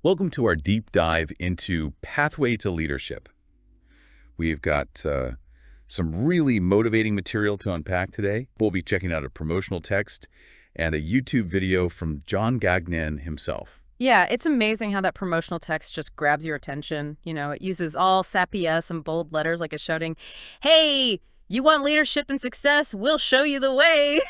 Welcome to our deep dive into Pathway to Leadership. We've got some really motivating material to unpack today. We'll be checking out a promotional text and a YouTube video from John Gagnon himself. Yeah, it's amazing how that promotional text just grabs your attention. It uses all sappy S and bold letters like it's shouting, "Hey, you want leadership and success? We'll show you the way."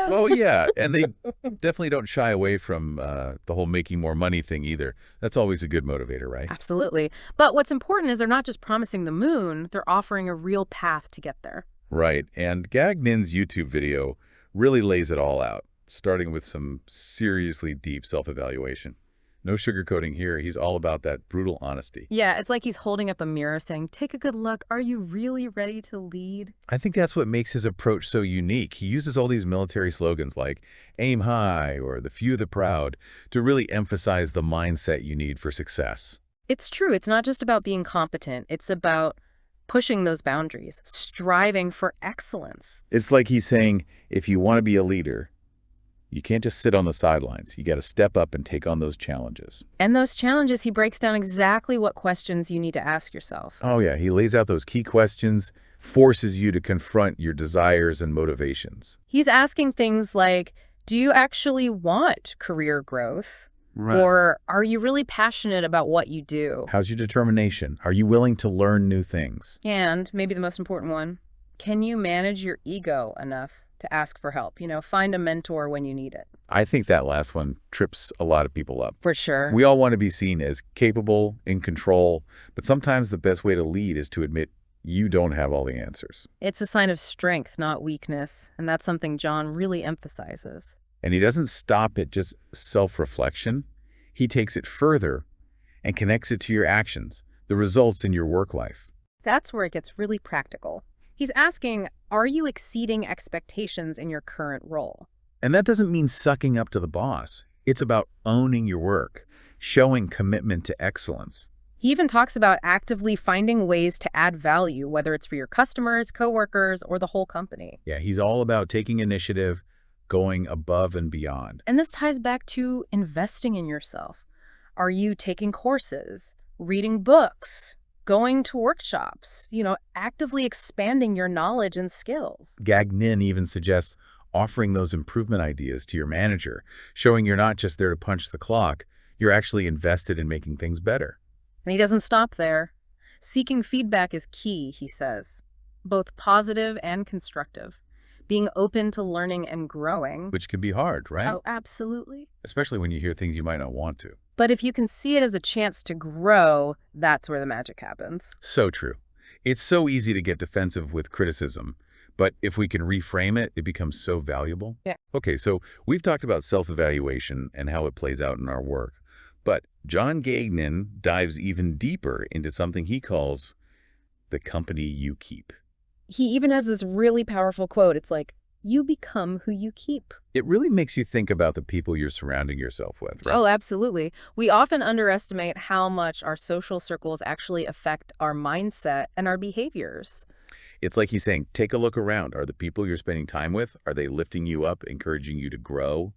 Oh, yeah, and they definitely don't shy away from the whole making more money thing either. That's always a good motivator, right? Absolutely. But what's important is they're not just promising the moon, they're offering a real path to get there. Right, and Gagnon's YouTube video really lays it all out, starting with some seriously deep self-evaluation. No sugarcoating here. He's all about that brutal honesty. Yeah, it's like he's holding up a mirror saying, "Take a good look. Are you really ready to lead?" I think that's what makes his approach so unique. He uses all these military slogans like aim high or the few the proud to really emphasize the mindset you need for success. It's true. It's not just about being competent. It's about pushing those boundaries, striving for excellence. It's like he's saying, if you want to be a leader, you can't just sit on the sidelines. You got to step up and take on those challenges. And those challenges, he breaks down exactly what questions you need to ask yourself. Oh yeah, he lays out those key questions, forces you to confront your desires and motivations. He's asking things like, do you actually want career growth? Right. Or are you really passionate about what you do? How's your determination? Are you willing to learn new things? And maybe the most important one, can you manage your ego enough to ask for help? Find a mentor when you need it. I think that last one trips a lot of people up. For sure. We all want to be seen as capable, in control, but sometimes the best way to lead is to admit you don't have all the answers. It's a sign of strength, not weakness, and that's something John really emphasizes. And he doesn't stop at just self-reflection. He takes it further and connects it to your actions, the results in your work life. That's where it gets really practical. He's asking, are you exceeding expectations in your current role? And that doesn't mean sucking up to the boss. It's about owning your work, showing commitment to excellence. He even talks about actively finding ways to add value, whether it's for your customers, coworkers, or the whole company. Yeah, he's all about taking initiative, going above and beyond. And this ties back to investing in yourself. Are you taking courses, reading books, going to workshops, actively expanding your knowledge and skills? Gagnon even suggests offering those improvement ideas to your manager, showing you're not just there to punch the clock, you're actually invested in making things better. And he doesn't stop there. Seeking feedback is key, he says, both positive and constructive. Being open to learning and growing. Which can be hard, right? Oh, absolutely. Especially when you hear things you might not want to. But if you can see it as a chance to grow, that's where the magic happens. So true. It's so easy to get defensive with criticism, but if we can reframe it, it becomes so valuable. Yeah. Okay, so we've talked about self-evaluation and how it plays out in our work, but John Gagnon dives even deeper into something he calls the company you keep. He even has this really powerful quote. It's like, you become who you keep. It really makes you think about the people you're surrounding yourself with, right? Oh, absolutely. We often underestimate how much our social circles actually affect our mindset and our behaviors. It's like he's saying, take a look around. Are the people you're spending time with, are they lifting you up, encouraging you to grow?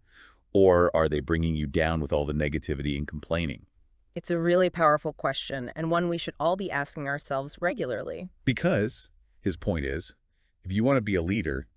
Or are they bringing you down with all the negativity and complaining? It's a really powerful question, and one we should all be asking ourselves regularly. Because his point is, if you want to be a leader,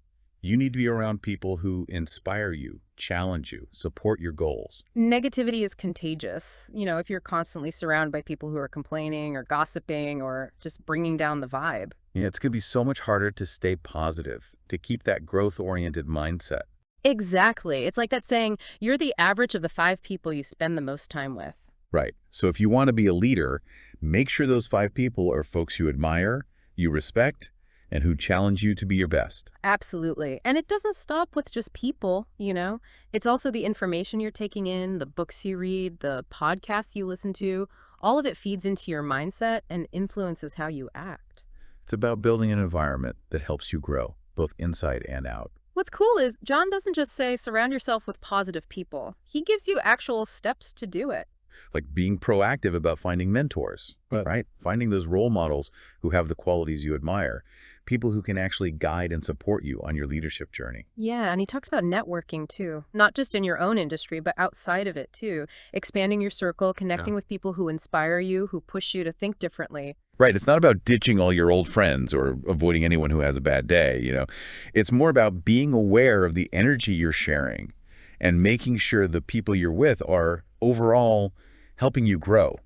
you need to be around people who inspire you, challenge you, support your goals. Negativity is contagious. If you're constantly surrounded by people who are complaining or gossiping or just bringing down the vibe. Yeah, it's going to be so much harder to stay positive, to keep that growth-oriented mindset. Exactly. It's like that saying, you're the average of the 5 people you spend the most time with. Right. So if you want to be a leader, make sure those 5 people are folks you admire, you respect, and who challenge you to be your best. Absolutely. And it doesn't stop with just people, It's also the information you're taking in, the books you read, the podcasts you listen to. All of it feeds into your mindset and influences how you act. It's about building an environment that helps you grow, both inside and out. What's cool is John doesn't just say surround yourself with positive people. He gives you actual steps to do it. Like being proactive about finding mentors, right? Finding those role models who have the qualities you admire. people who can actually guide and support you on your leadership journey. Yeah, and he talks about networking too, not just in your own industry, but outside of it too. Expanding your circle, connecting with people who inspire you, who push you to think differently. Right. It's not about ditching all your old friends or avoiding anyone who has a bad day. It's more about being aware of the energy you're sharing and making sure the people you're with are overall helping you grow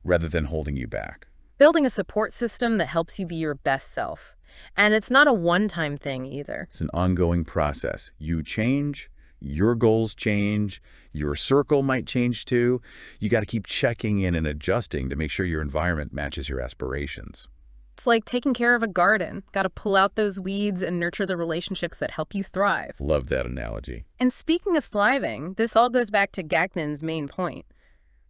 rather than holding you back. Building a support system that helps you be your best self. And it's not a one-time thing either. It's an ongoing process. You change, your goals change, your circle might change too. You got to keep checking in and adjusting to make sure your environment matches your aspirations. It's like taking care of a garden. Got to pull out those weeds and nurture the relationships that help you thrive. Love that analogy. And speaking of thriving, this all goes back to Gagnon's main point.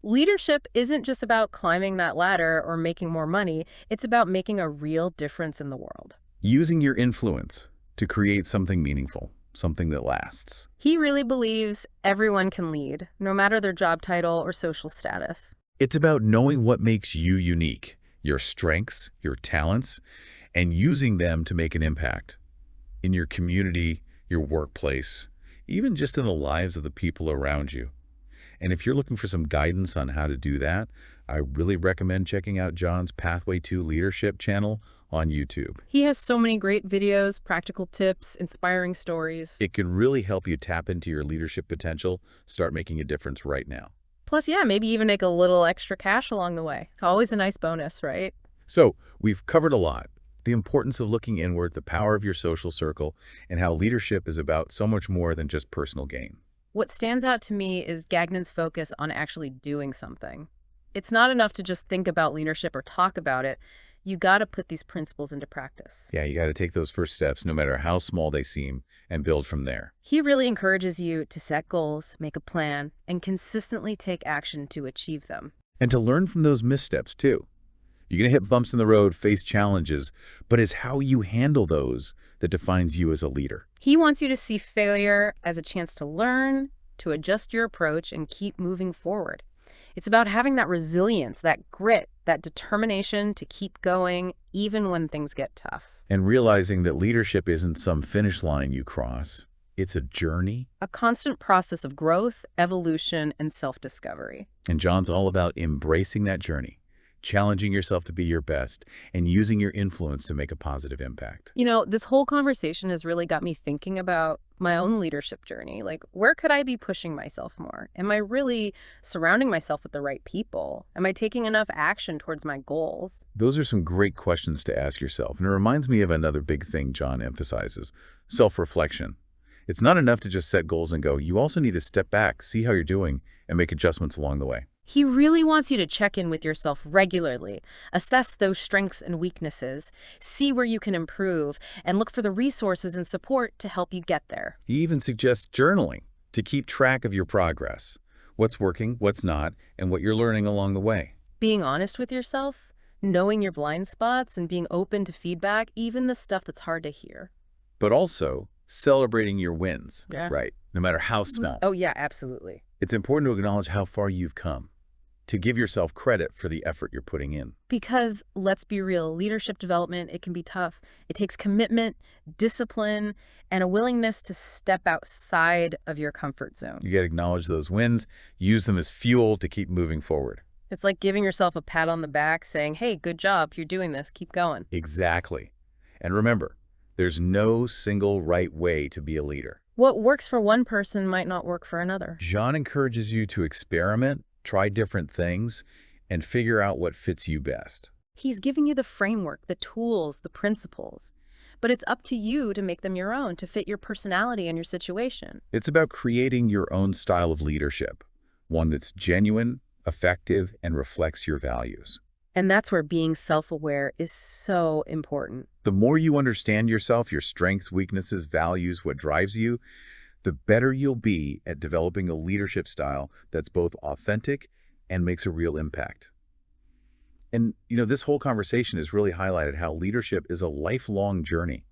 Leadership isn't just about climbing that ladder or making more money. It's about making a real difference in the world. Using your influence to create something meaningful, something that lasts. He really believes everyone can lead, no matter their job title or social status. It's about knowing what makes you unique, your strengths, your talents, and using them to make an impact in your community, your workplace, even just in the lives of the people around you. And if you're looking for some guidance on how to do that, I really recommend checking out John's Pathway to Leadership channel on YouTube. He has so many great videos, practical tips, inspiring stories. It can really help you tap into your leadership potential, start making a difference right now. Plus, yeah, maybe even make a little extra cash along the way. Always a nice bonus, right? So we've covered a lot. The importance of looking inward, the power of your social circle, and how leadership is about so much more than just personal gain. What stands out to me is Gagnon's focus on actually doing something. It's not enough to just think about leadership or talk about it. You got to put these principles into practice. Yeah, you got to take those first steps, no matter how small they seem, and build from there. He really encourages you to set goals, make a plan, and consistently take action to achieve them. And to learn from those missteps, too. You're going to hit bumps in the road, face challenges, but it's how you handle those that defines you as a leader. He wants you to see failure as a chance to learn, to adjust your approach, and keep moving forward. It's about having that resilience, that grit, that determination to keep going even when things get tough. And realizing that leadership isn't some finish line you cross. It's a journey. A constant process of growth, evolution, and self-discovery. And John's all about embracing that journey, challenging yourself to be your best, and using your influence to make a positive impact. You know, this whole conversation has really got me thinking about my own leadership journey. Like, where could I be pushing myself more? Am I really surrounding myself with the right people? Am I taking enough action towards my goals? Those are some great questions to ask yourself. And it reminds me of another big thing John emphasizes, self-reflection. It's not enough to just set goals and go. You also need to step back, see how you're doing, and make adjustments along the way. He really wants you to check in with yourself regularly, assess those strengths and weaknesses, see where you can improve, and look for the resources and support to help you get there. He even suggests journaling to keep track of your progress, what's working, what's not, and what you're learning along the way. Being honest with yourself, knowing your blind spots, and being open to feedback, even the stuff that's hard to hear. But also celebrating your wins, Yeah. right? No matter how small. Oh, yeah, absolutely. It's important to acknowledge how far you've come, to give yourself credit for the effort you're putting in. Because, let's be real, leadership development, it can be tough. It takes commitment, discipline, and a willingness to step outside of your comfort zone. You got to acknowledge those wins, use them as fuel to keep moving forward. It's like giving yourself a pat on the back saying, hey, good job, you're doing this, keep going. Exactly. And remember, there's no single right way to be a leader. What works for one person might not work for another. John encourages you to experiment, try different things, and figure out what fits you best. He's giving you the framework, the tools, the principles. But it's up to you to make them your own, to fit your personality and your situation. It's about creating your own style of leadership, one that's genuine, effective, and reflects your values. And that's where being self-aware is so important. The more you understand yourself, your strengths, weaknesses, values, what drives you, the better you'll be at developing a leadership style that's both authentic and makes a real impact. And, this whole conversation has really highlighted how leadership is a lifelong journey.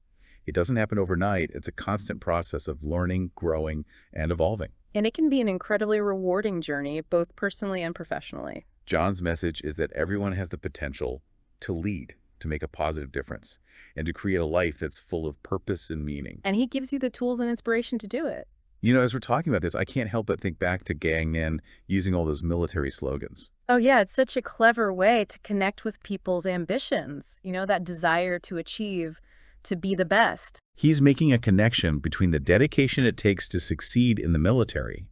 It doesn't happen overnight. It's a constant process of learning, growing, and evolving. And it can be an incredibly rewarding journey, both personally and professionally. John's message is that everyone has the potential to lead. to make a positive difference and to create a life that's full of purpose and meaning. And he gives you the tools and inspiration to do it. You know, as we're talking about this, I can't help but think back to Gagnon using all those military slogans. Oh, yeah, it's such a clever way to connect with people's ambitions, that desire to achieve, to be the best. He's making a connection between the dedication it takes to succeed in the military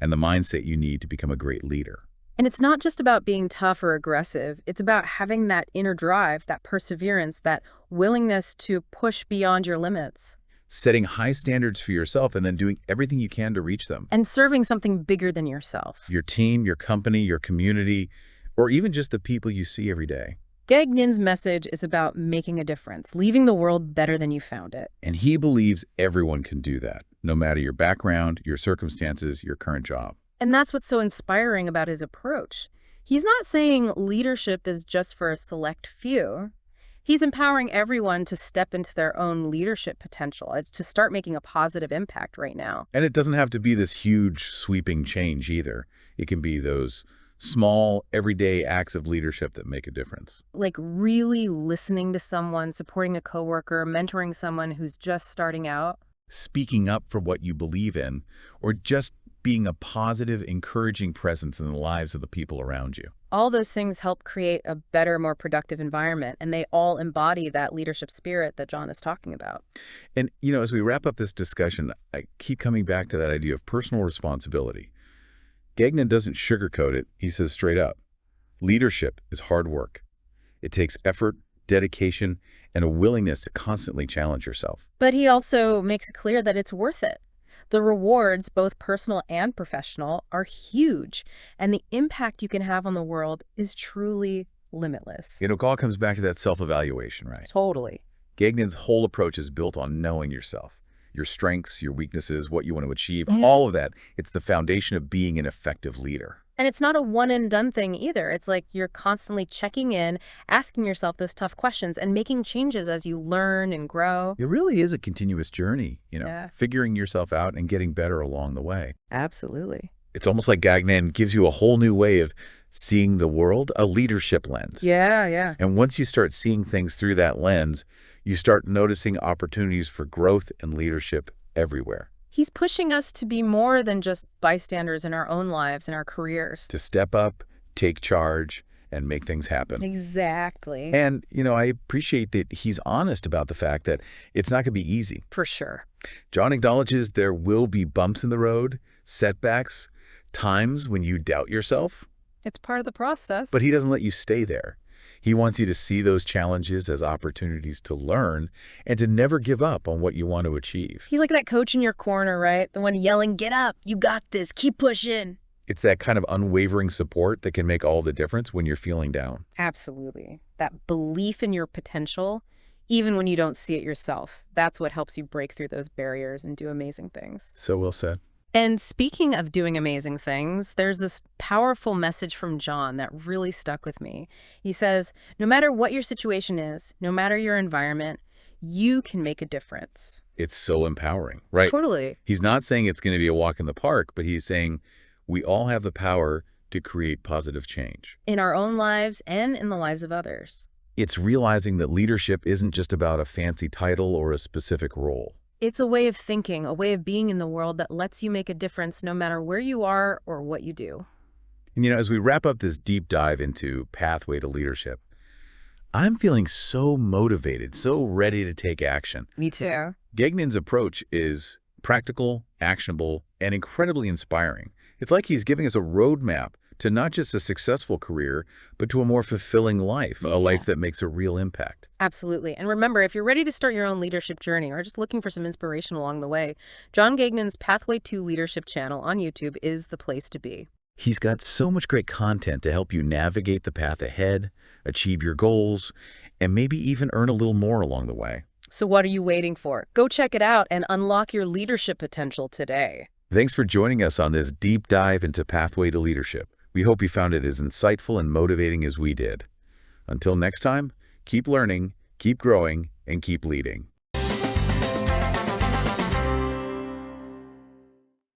and the mindset you need to become a great leader. And it's not just about being tough or aggressive. It's about having that inner drive, that perseverance, that willingness to push beyond your limits. Setting high standards for yourself and then doing everything you can to reach them. And serving something bigger than yourself. Your team, your company, your community, or even just the people you see every day. Gagnon's message is about making a difference, leaving the world better than you found it. And he believes everyone can do that, no matter your background, your circumstances, your current job. And that's what's so inspiring about his approach. He's not saying leadership is just for a select few. He's empowering everyone to step into their own leadership potential. It's to start making a positive impact right now. And it doesn't have to be this huge, sweeping change either. It can be those small, everyday acts of leadership that make a difference. Like really listening to someone, supporting a coworker, mentoring someone who's just starting out. Speaking up for what you believe in, or just being a positive, encouraging presence in the lives of the people around you. All those things help create a better, more productive environment, and they all embody that leadership spirit that John is talking about. And, as we wrap up this discussion, I keep coming back to that idea of personal responsibility. Gagnon doesn't sugarcoat it. He says straight up, leadership is hard work. It takes effort, dedication, and a willingness to constantly challenge yourself. But he also makes it clear that it's worth it. The rewards, both personal and professional, are huge, and the impact you can have on the world is truly limitless. It all comes back to that self-evaluation, right? Totally. Gagnon's whole approach is built on knowing yourself, your strengths, your weaknesses, what you want to achieve, all of that. It's the foundation of being an effective leader. And it's not a one-and-done thing either. It's like you're constantly checking in, asking yourself those tough questions, and making changes as you learn and grow. It really is a continuous journey, figuring yourself out and getting better along the way. Absolutely. It's almost like Gagnon gives you a whole new way of seeing the world, a leadership lens. Yeah. And once you start seeing things through that lens, you start noticing opportunities for growth and leadership everywhere. He's pushing us to be more than just bystanders in our own lives and our careers. To step up, take charge, and make things happen. Exactly. And, I appreciate that he's honest about the fact that it's not going to be easy. For sure. John acknowledges there will be bumps in the road, setbacks, times when you doubt yourself. It's part of the process. But he doesn't let you stay there. He wants you to see those challenges as opportunities to learn and to never give up on what you want to achieve. He's like that coach in your corner, right? The one yelling, "Get up, you got this, keep pushing." It's that kind of unwavering support that can make all the difference when you're feeling down. Absolutely. That belief in your potential, even when you don't see it yourself, that's what helps you break through those barriers and do amazing things. So well said. And speaking of doing amazing things, there's this powerful message from John that really stuck with me. He says, no matter what your situation is, no matter your environment, you can make a difference. It's so empowering, right? Totally. He's not saying it's going to be a walk in the park, but he's saying we all have the power to create positive change. In our own lives and in the lives of others. It's realizing that leadership isn't just about a fancy title or a specific role. It's a way of thinking, a way of being in the world that lets you make a difference no matter where you are or what you do. And as we wrap up this deep dive into Pathway to Leadership, I'm feeling so motivated, so ready to take action. Me too. Gagnon's approach is practical, actionable, and incredibly inspiring. It's like he's giving us a roadmap to not just a successful career, but to a more fulfilling life, a life that makes a real impact. Absolutely. And remember, if you're ready to start your own leadership journey or just looking for some inspiration along the way, John Gagnon's Pathway to Leadership channel on YouTube is the place to be. He's got so much great content to help you navigate the path ahead, achieve your goals, and maybe even earn a little more along the way. So what are you waiting for? Go check it out and unlock your leadership potential today. Thanks for joining us on this deep dive into Pathway to Leadership. We hope you found it as insightful and motivating as we did. Until next time, keep learning, keep growing, and keep leading.